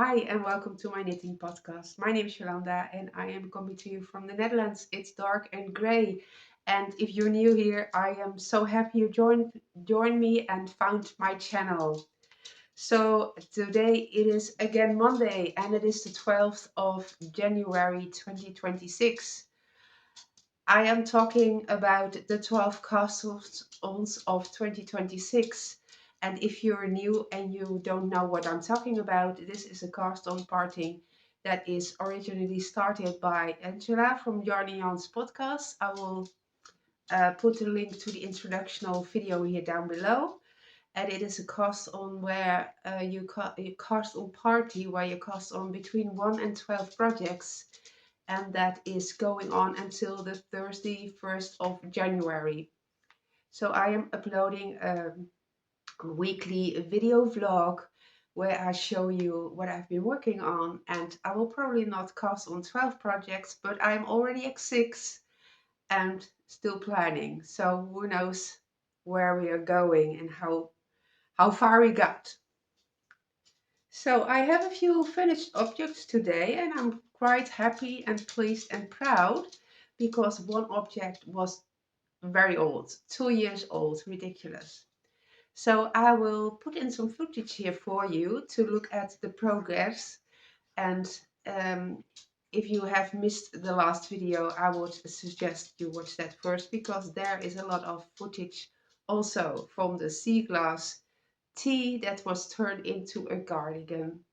Hi and welcome to my knitting podcast. My name is Jolanda and I am coming to you from the Netherlands. It's dark and grey. And if you're new here, I am so happy you joined me and found my channel. So today it is again Monday and it is the 12th of January 2026. I am talking about the 12 castles of 2026. And if you're new and you don't know what I'm talking about, this is a cast on party that is originally started by Angela from Yarny Jan's podcast. I will put a link to the introductional video here down below. And it is a cast on where you cast on party where you cast on between 1 and 12 projects, and that is going on until the Thursday 1st of January. So I am uploading a weekly video vlog where I show you what I've been working on, and I will probably not cast on 12 projects, but I'm already at 6 and still planning. So who knows where we are going and how far we got. So I have a few finished objects today and I'm quite happy and pleased and proud because one object was very old, 2 years old, ridiculous. So I will put in some footage here for you to look at the progress, and um, if you have missed the last video, I would suggest you watch that first because there is a lot of footage also from the sea glass tea that was turned into a cardigan.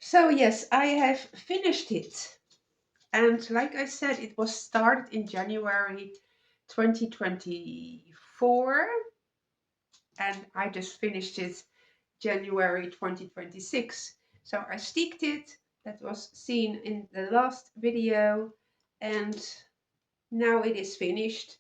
So yes, I have finished it. And like I said, it was started in January 2024 and I just finished it January 2026. So I sticked it, that was seen in the last video, and now it is finished.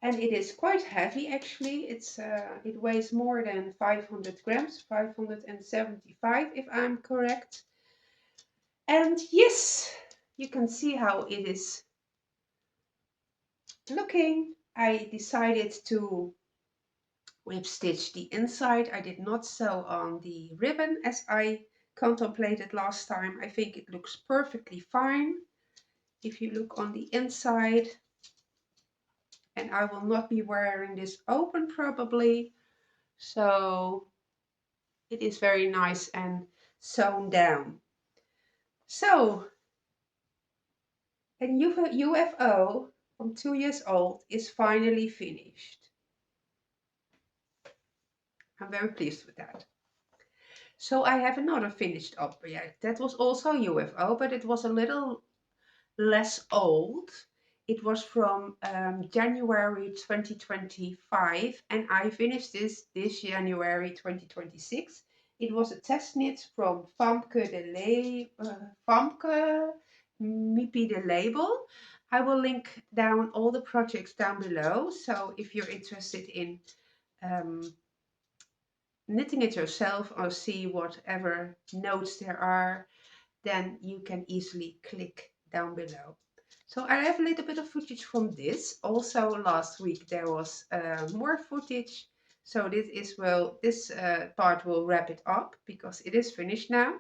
And it is quite heavy actually. It weighs more than 500 grams, 575 if I'm correct. And yes, you can see how it is looking. I decided to whip stitch the inside. I did not sew on the ribbon as I contemplated last time. I think it looks perfectly fine. If you look on the inside, and I will not be wearing this open probably, so it is very nice and sewn down. So a UFO from 2 years old is finally finished. I'm very pleased with that. So I have another finished object that was also UFO, but it was a little less old. It was from January 2025, and I finished this January 2026. It was a test knit from Famke Mipi de Label. I will link down all the projects down below. So if you're interested in knitting it yourself or see whatever notes there are, then you can easily click down below. So I have a little bit of footage from this. Also last week there was more footage. So this part will wrap it up because it is finished now.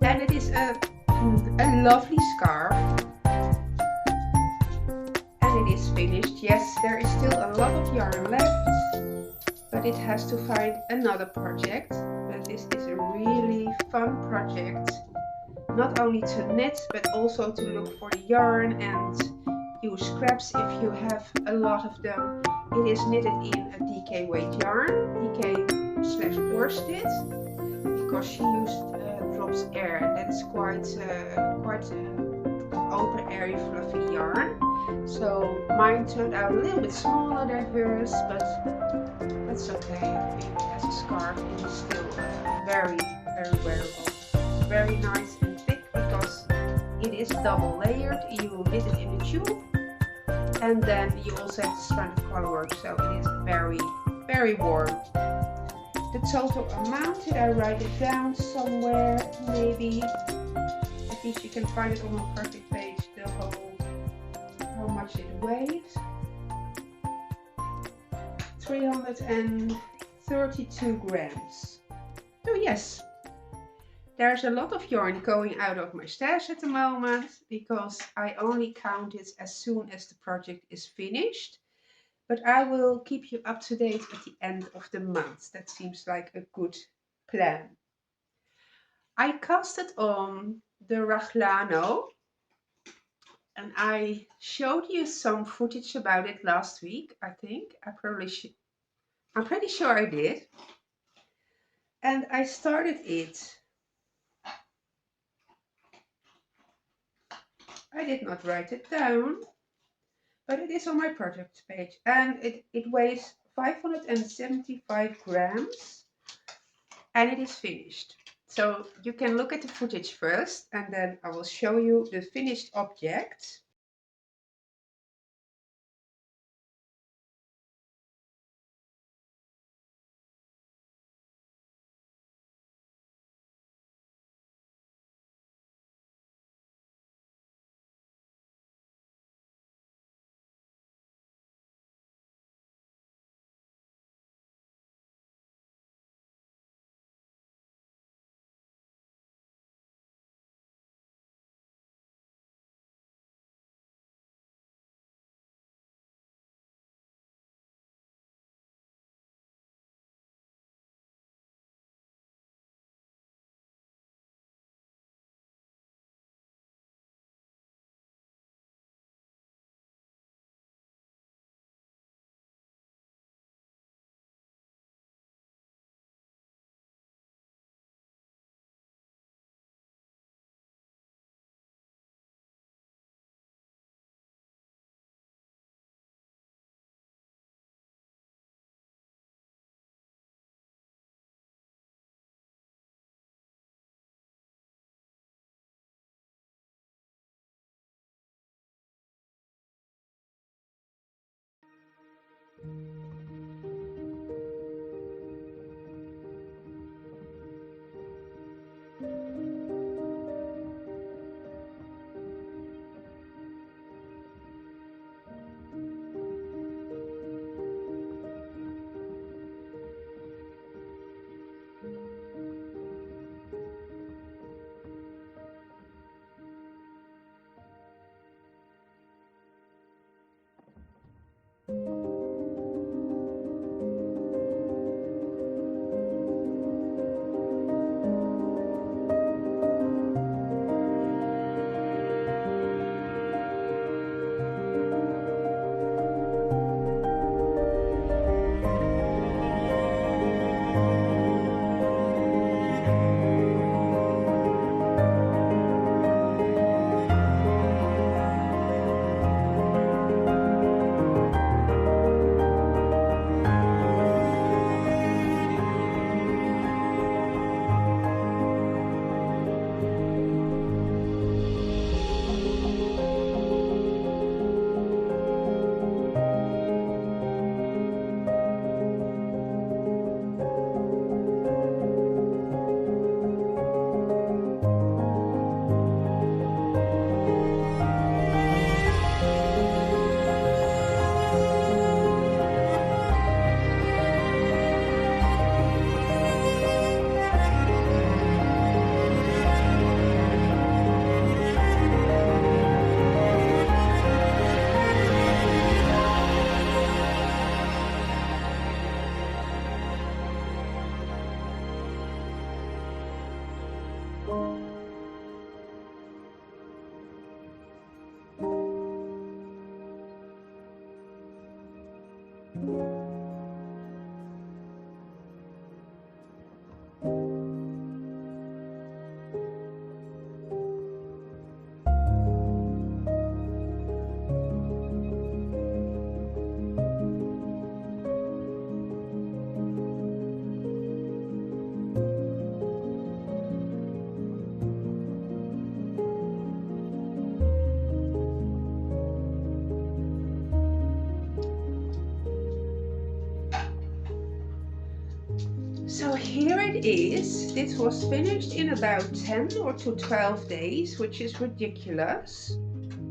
And it is a lovely scarf. And it is finished. Yes, there is still a lot of yarn left, but it has to find another project. But this is a really fun project, not only to knit, but also to look for the yarn and use scraps if you have a lot of them. It is knitted in a DK weight yarn, DK/worsted, because she used drops air, and that is quite open, airy, fluffy yarn. So mine turned out a little bit smaller than hers, but that's okay. I think as a scarf it is still very, very wearable. It's very nice and thick because it is double layered. You knit it in a tube, and then you also have the strand of colourwork, so it is very, very warm. The total amount, did I write it down somewhere? Maybe. At least you can find it on my project page, the whole, how much it weighed. 332 grams. So yes, There's a lot of yarn going out of my stash at the moment because I only count it as soon as the project is finished. But I will keep you up to date at the end of the month. That seems like a good plan. I casted on the Raglano and I showed you some footage about it last week, I think. I'm pretty sure I did. And I started it. I did not write it down, but it is on my project page. And it weighs 575 grams and it is finished. So you can look at the footage first and then I will show you the finished object. So here it is. This was finished in about 10 or to 12 days, which is ridiculous.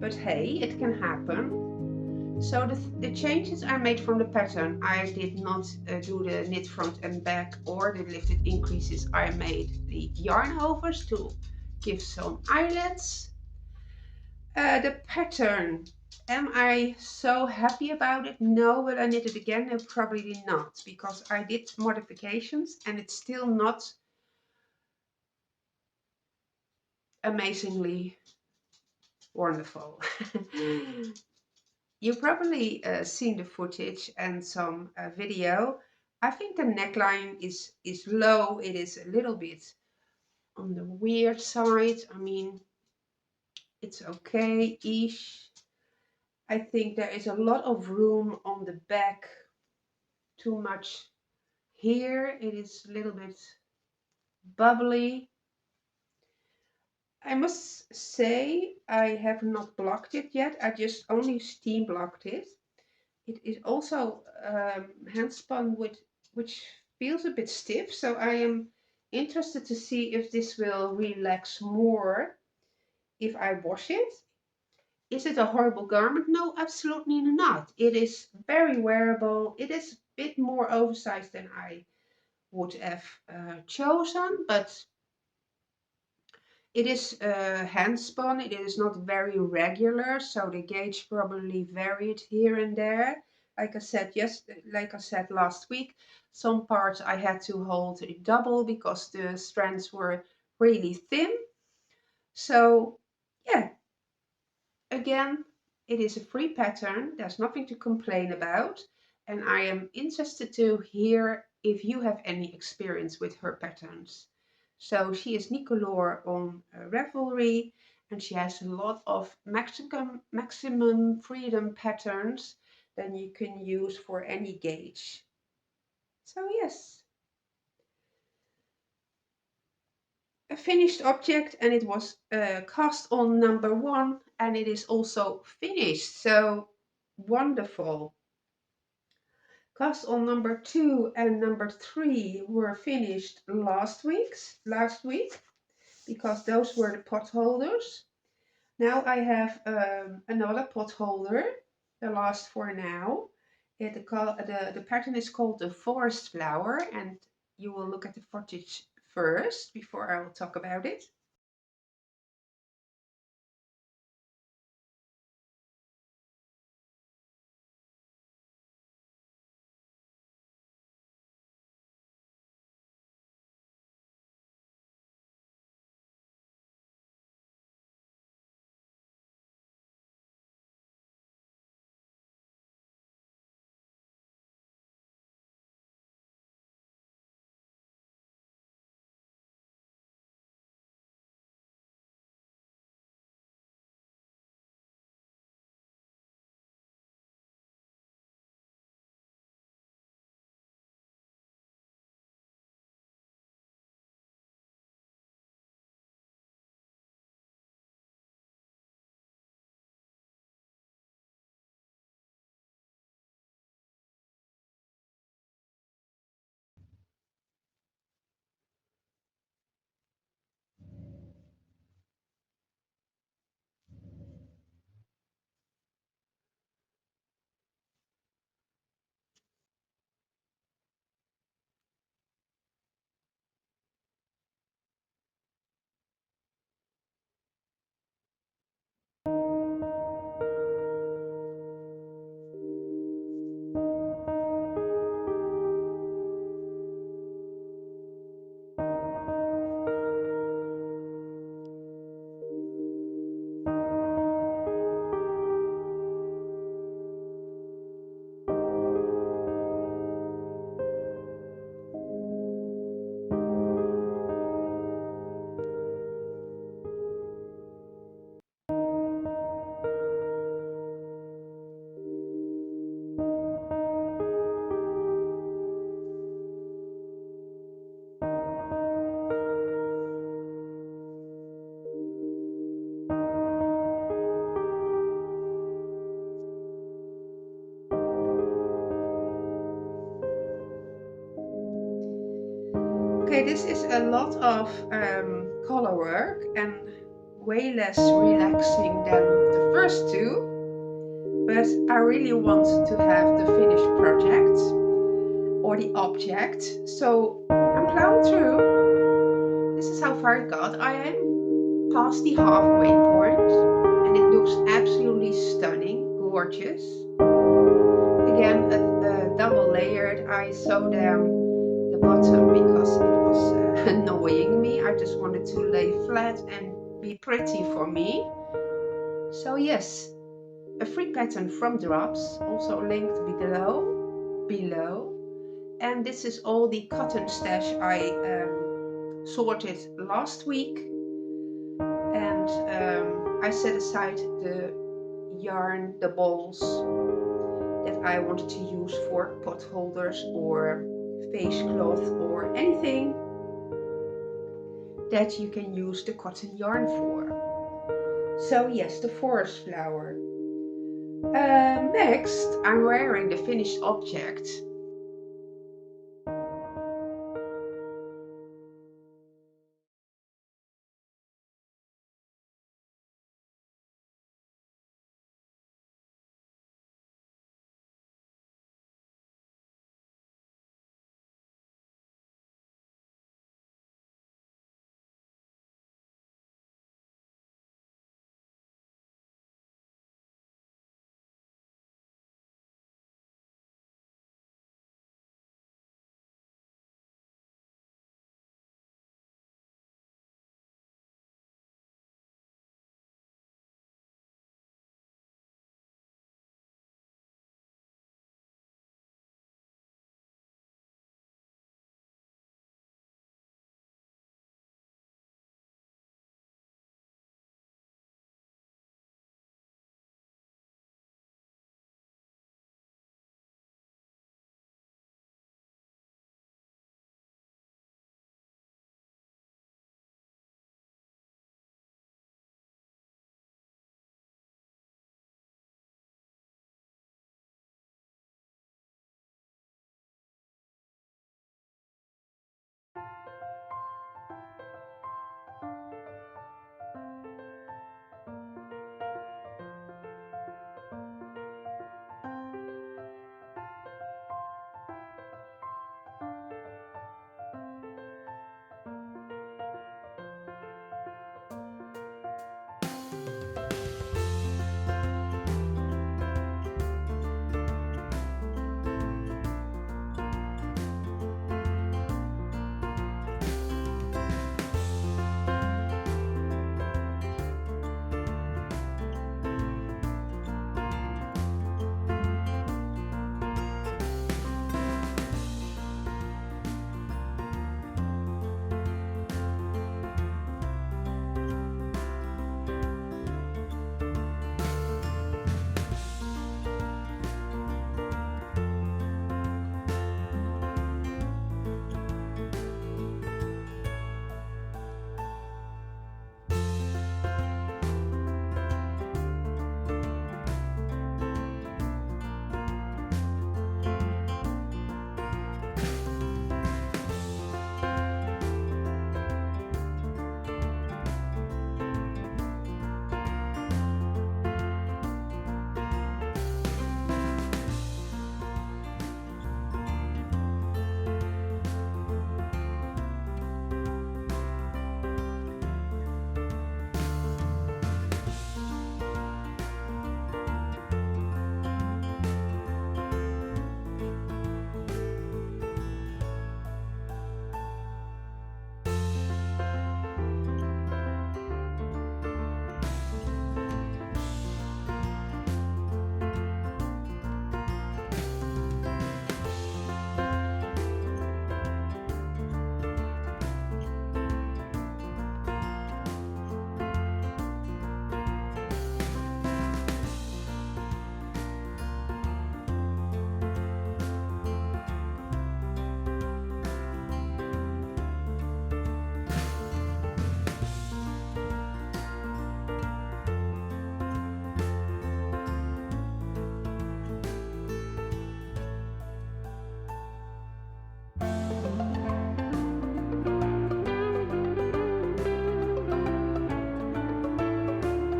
But hey, it can happen. So the changes I made from the pattern, I did not do the knit front and back or the lifted increases. I made the yarn hovers to give some eyelets. The pattern, am I so happy about it? No. Will I knit it again? No, probably not, because I did modifications and it's still not amazingly wonderful. You probably seen the footage and some video. I think the neckline is low. It is a little bit on the weird side. I mean, it's okay-ish. I think there is a lot of room on the back. Too much here. It is a little bit bubbly. I must say I have not blocked it yet. I just only steam blocked it. It is also hand spun with, which feels a bit stiff, so I am interested to see if this will relax more if I wash it. Is it a horrible garment? No, absolutely not. It is very wearable. It is a bit more oversized than I would have chosen, but it is hand spun. It is not very regular, so the gauge probably varied here and there. Like I said, yes, like I said last week, some parts I had to hold it double because the strands were really thin. So yeah, again, it is a free pattern. There's nothing to complain about, and I am interested to hear if you have any experience with her patterns. So she is Nicolore on Ravelry, and she has a lot of maximum freedom patterns that you can use for any gauge. So yes, a finished object, and it was cast on number 1, and it is also finished. So wonderful. Cast on number 2 and number 3 were finished last week, because those were the pot holders. Now I have another pot holder, the last for now. The pattern is called the forest flower, and you will look at the footage first before I will talk about it. Okay, this is a lot of color work and way less relaxing than the first two. but I really want to have the finished project or the object. So I'm plowing through. This is how far it got. I am past the halfway point and it looks absolutely stunning, gorgeous. Again, a double layered. I sewed the bottom because it was annoying me. I just wanted to lay flat and be pretty for me. So yes, a free pattern from Drops, also linked below. And this is all the cotton stash I sorted last week. And I set aside the yarn, the balls that I wanted to use for pot holders or face cloth or anything that you can use the cotton yarn for. So yes, the forest flower. Next, I'm wearing the finished object.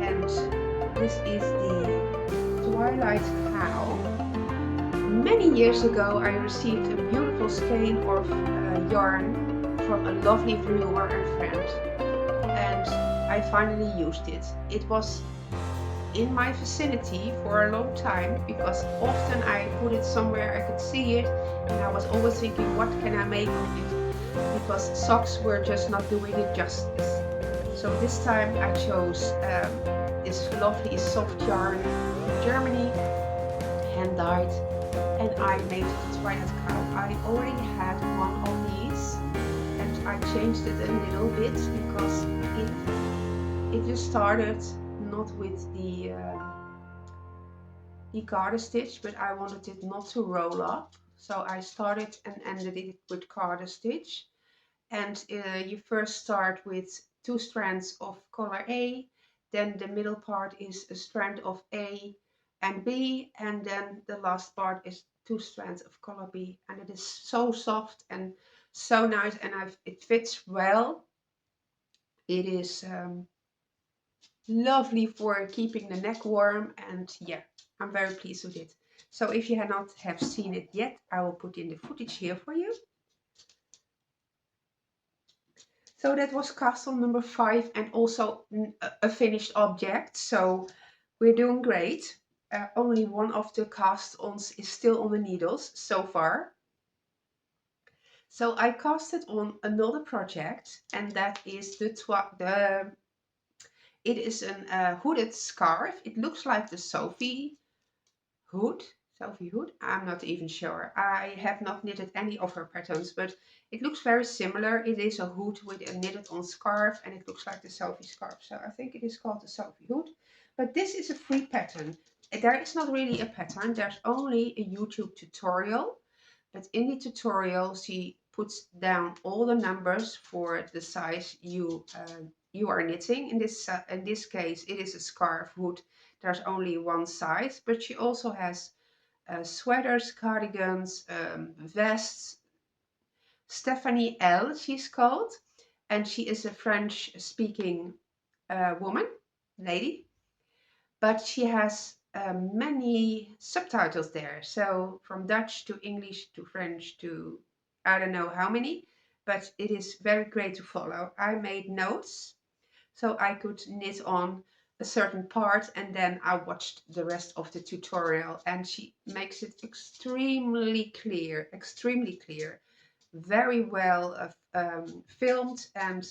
And this is the Twilight Cow. Many years ago I received a beautiful skein of yarn from a lovely viewer and friend, and I finally used it. It was in my vicinity for a long time because often I put it somewhere I could see it, and I was always thinking, what can I make of it? Because socks were just not doing it justice. So this time I chose this lovely soft yarn from Germany, hand dyed, and I made the Twilight Cow. I already had one of these and I changed it a little bit because it just started not with the garter stitch, but I wanted it not to roll up. So I started and ended it with garter stitch. And you first start with 2 strands of color A, then the middle part is a strand of A and B, and then the last part is 2 strands of color B. And it is so soft and so nice, and it fits well. It is lovely for keeping the neck warm, and yeah, I'm very pleased with it. So if you have not have seen it yet, I will put in the footage here for you. So that was Caston number 5, and also a finished object. So we're doing great. Only one of the cast-ons is still on the needles so far. So I casted on another project, and that is it is a hooded scarf. It looks like the Sophie hood. Sophie hood. I'm not even sure. I have not knitted any of her patterns, but it looks very similar. It is a hood with a knitted on scarf, and it looks like the Sophie scarf. So I think it is called the Sophie hood. But this is a free pattern. There is not really a pattern. There's only a YouTube tutorial. But in the tutorial, she puts down all the numbers for the size you are knitting. In this case, it is a scarf hood. There's only one size, but she also has sweaters, cardigans, vests. Stephanie L, she's called, and she is a French-speaking woman, lady, but she has many subtitles there. So from Dutch to English to French to I don't know how many, but it is very great to follow. I made notes so I could knit on a certain part, and then I watched the rest of the tutorial, and she makes it extremely clear, very well filmed, and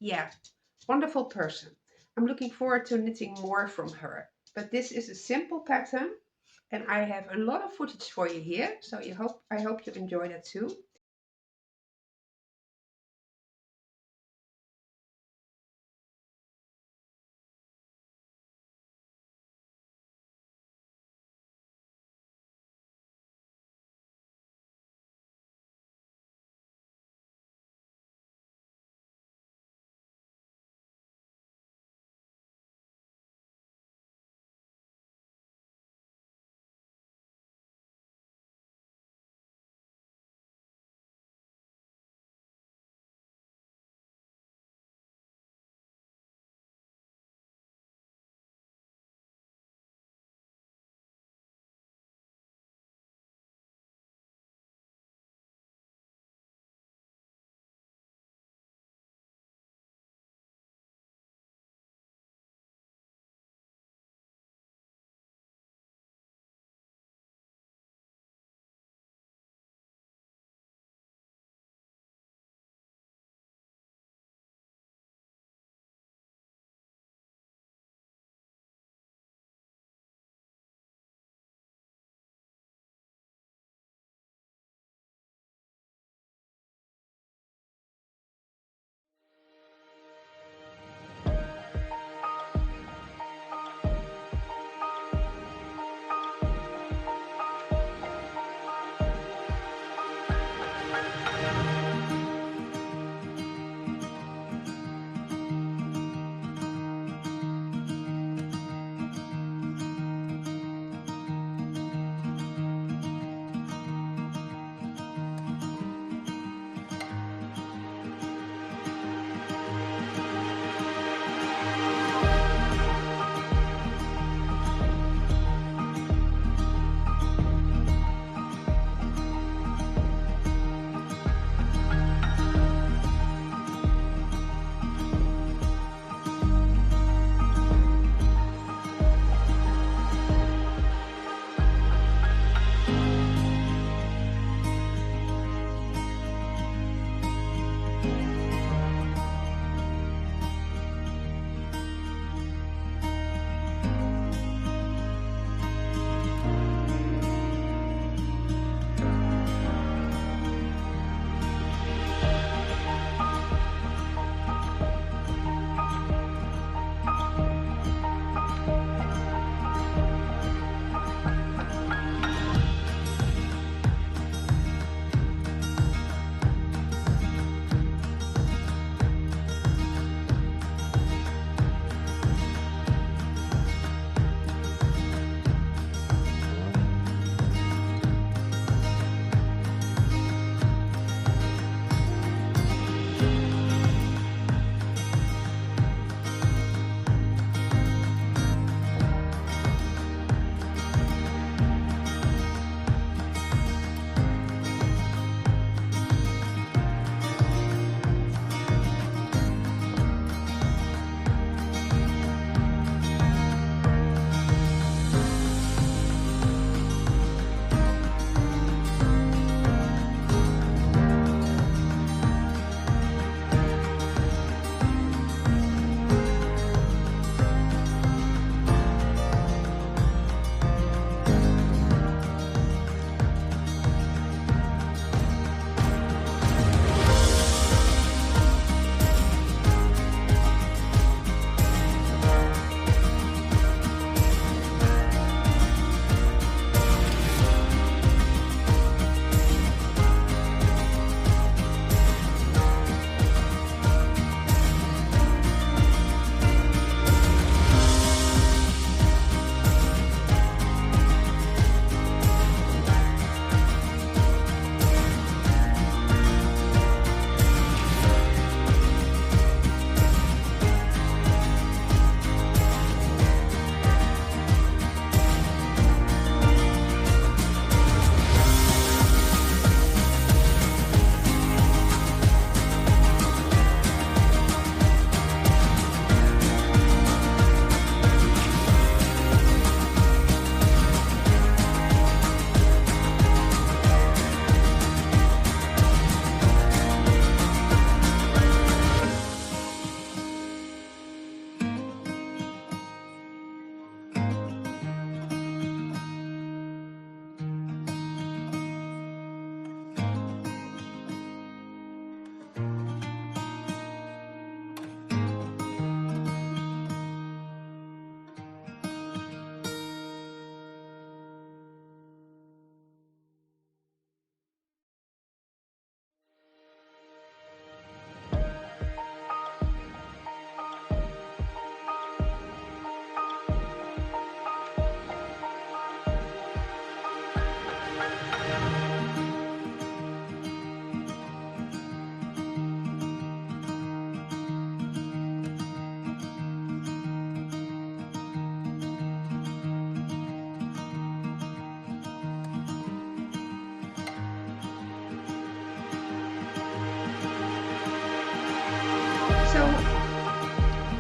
yeah, wonderful person. I'm looking forward to knitting more from her. But this is a simple pattern, and I have a lot of footage for you here, so I hope you enjoy that too.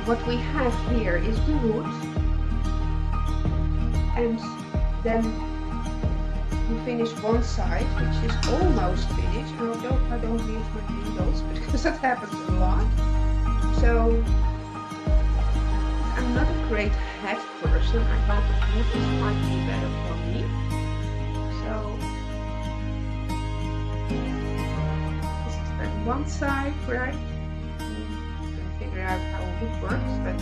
what we have here is the hood, and then you finish one side, which is almost finished. And I don't leave my needles because that happens a lot. So I'm not a great hat person. I hope the hood is slightly better for me. So this is then one side, right? You can figure out how a hood works, but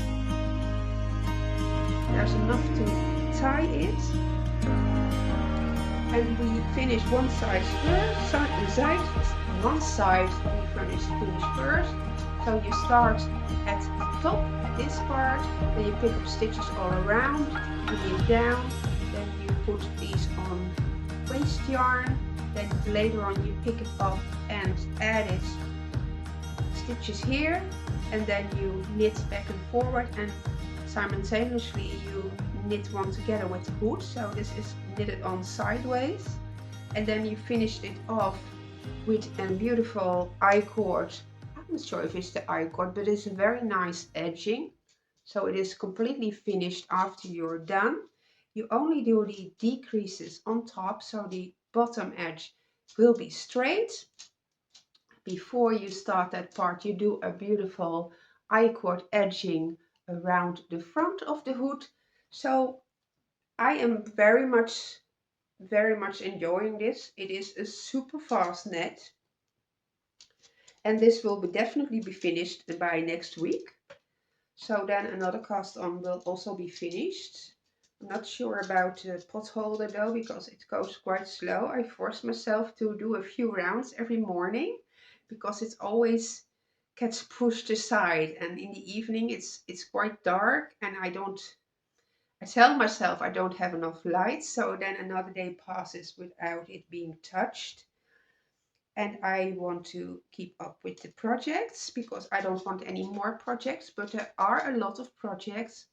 there's enough to tie it. And we finish one side first, one side we finish first. So you start at the top, this part, then you pick up stitches all around, bring it down, then you put these on waste yarn, then later on you pick it up and add it stitches here, and then you knit back and forward, and simultaneously you knit one together with the hood. So this is knitted on sideways, and then you finished it off with a beautiful I-cord. I'm not sure if it's the I-cord, but it's a very nice edging. So it is completely finished after you're done. You only do the decreases on top, so the bottom edge will be straight. Before you start that part, you do a beautiful I-cord edging around the front of the hood. So I am very much enjoying this. It is a super fast knit, and this will definitely be finished by next week. So then another cast on will also be finished. I'm not sure about the pot holder though, because it goes quite slow. I force myself to do a few rounds every morning because it always gets pushed aside, and in the evening it's quite dark, and I tell myself I don't have enough light, so then another day passes without it being touched. And I want to keep up with the projects because I don't want any more projects, but there are a lot of projects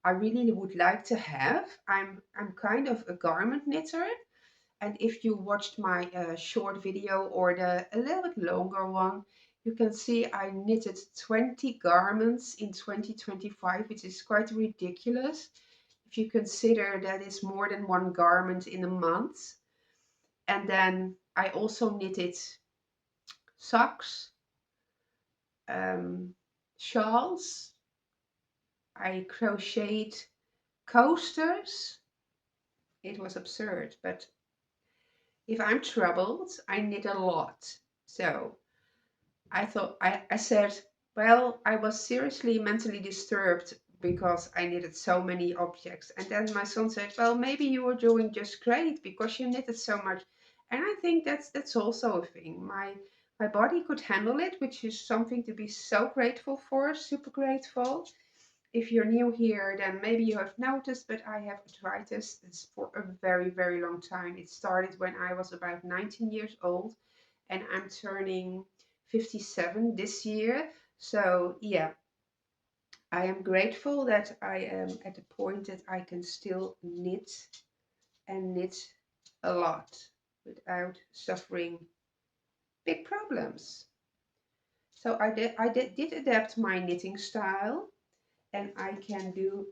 I really would like to have. I'm kind of a garment knitter, and if you watched my short video or the a little bit longer one, you can see I knitted 20 garments in 2025, which is quite ridiculous if you consider that it's more than one garment in a month. And then I also knitted socks, shawls, I crocheted coasters. It was absurd, but if I'm troubled, I knit a lot. So I said, well, I was seriously mentally disturbed because I knitted so many objects. And then my son said, well, maybe you were doing just great because you knitted so much. And I think that's also a thing. My body could handle it, which is something to be so grateful for, super grateful. If you're new here, then maybe you have noticed, but I have arthritis. It's for a very long time. It started when I was about 19 years old, and I'm turning 57 this year. So yeah, I am grateful that I am at the point that I can still knit and knit a lot without suffering big problems. So I did adapt my knitting style, and I can do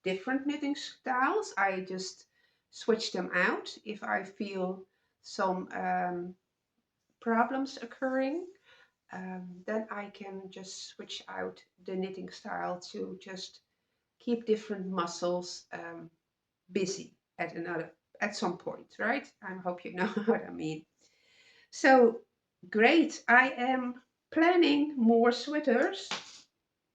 different knitting styles. I just switch them out if I feel some problems occurring. Then I can just switch out the knitting style to just keep different muscles busy at some point, right? I hope you know what I mean. So great. I am planning more sweaters.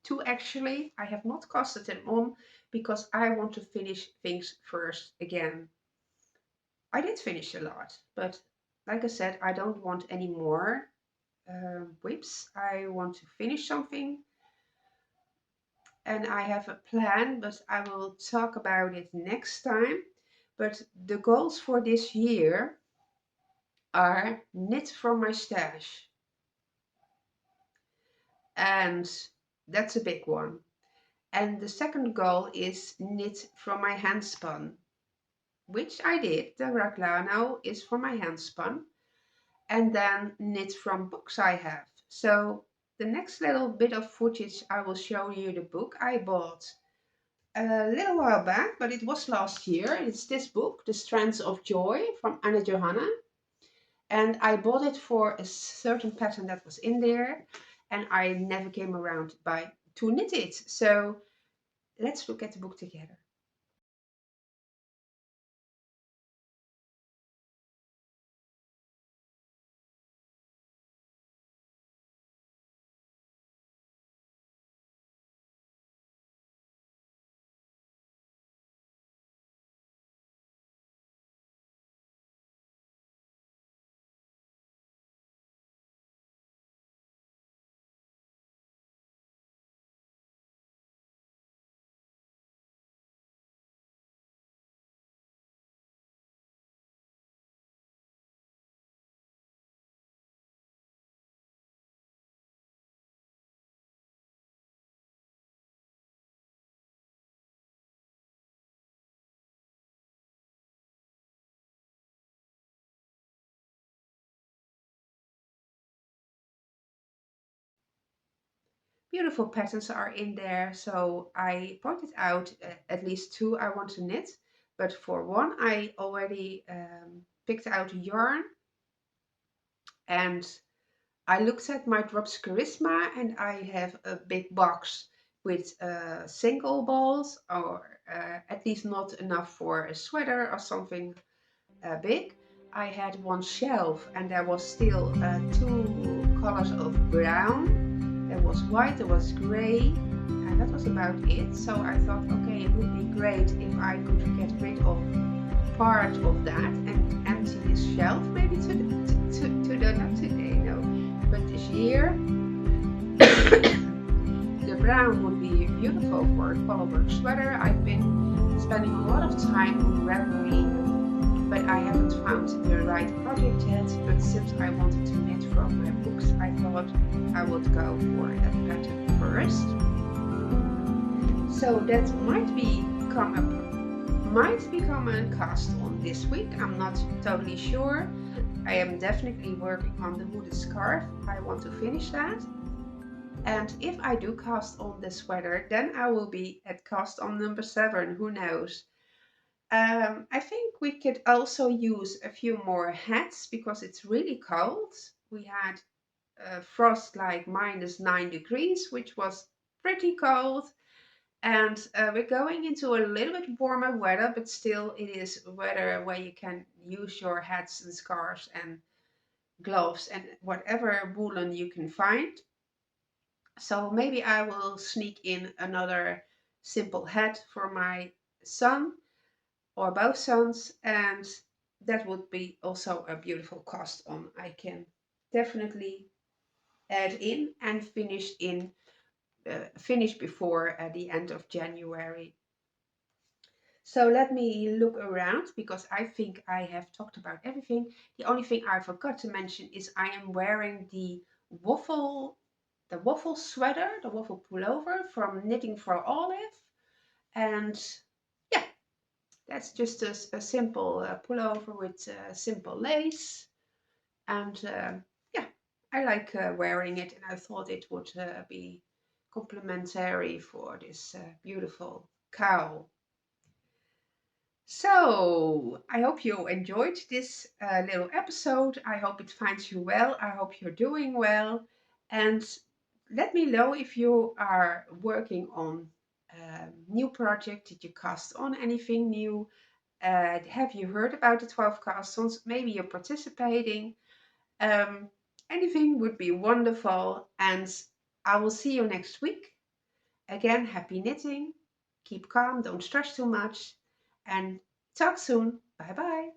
Two actually. I have not casted them on because I want to finish things first again. I did finish a lot, but like I said, I don't want any more whips. I want to finish something, and I have a plan, but I will talk about it next time. But the goals for this year are knit from my stash, and that's a big one. And the second goal is knit from my handspun, which I did. The Raglano is from my handspun, and then knit from books I have. So the next little bit of footage, I will show you the book I bought a little while back, but it was last year. It's this book, The Strands of Joy from Anna Johanna. And I bought it for a certain pattern that was in there, and I never came around to knit it. So let's look at the book together. Beautiful patterns are in there, so I pointed out at least two I want to knit, but for one I already picked out a yarn, and I looked at my Drops Charisma, and I have a big box with single balls, or at least not enough for a sweater or something big. I had one shelf, and there was still two colors of brown. There was white, there was gray, and that was about it. So I thought, okay, it would be great if I could get rid of part of that and empty this shelf, maybe not today, no, but this year. The brown would be beautiful for a colourwork sweater. I've been spending a lot of time on Ravelry, but I haven't found the right project yet. But since I wanted to knit from my books, I thought I would go for that pattern first. So that might become a cast on this week. I'm not totally sure. I am definitely working on the hooded scarf. I want to finish that. And if I do cast on the sweater, then I will be at cast on number 7. Who knows? I think we could also use a few more hats because it's really cold. We had frost like -9 degrees, which was pretty cold. And we're going into a little bit warmer weather, but still it is weather where you can use your hats and scarves and gloves and whatever woolen you can find. So maybe I will sneak in another simple hat for my son or both sons, and that would be also a beautiful cast on. I can definitely add in and finish before the end of January. So let me look around because I think I have talked about everything. The only thing I forgot to mention is I am wearing the waffle sweater, the waffle pullover from Knitting for Olive. And yeah, that's just a simple pullover with simple lace. And yeah, I like wearing it, and I thought it would be complementary for this beautiful cowl. So, I hope you enjoyed this little episode. I hope it finds you well. I hope you're doing well. And let me know if you are working on a new project. Did you cast on anything new? Have you heard about the 12 castons? Maybe you're participating. Um, Anything would be wonderful. And I will see you next week. Again, happy knitting. Keep calm, don't stress too much. And talk soon. Bye bye.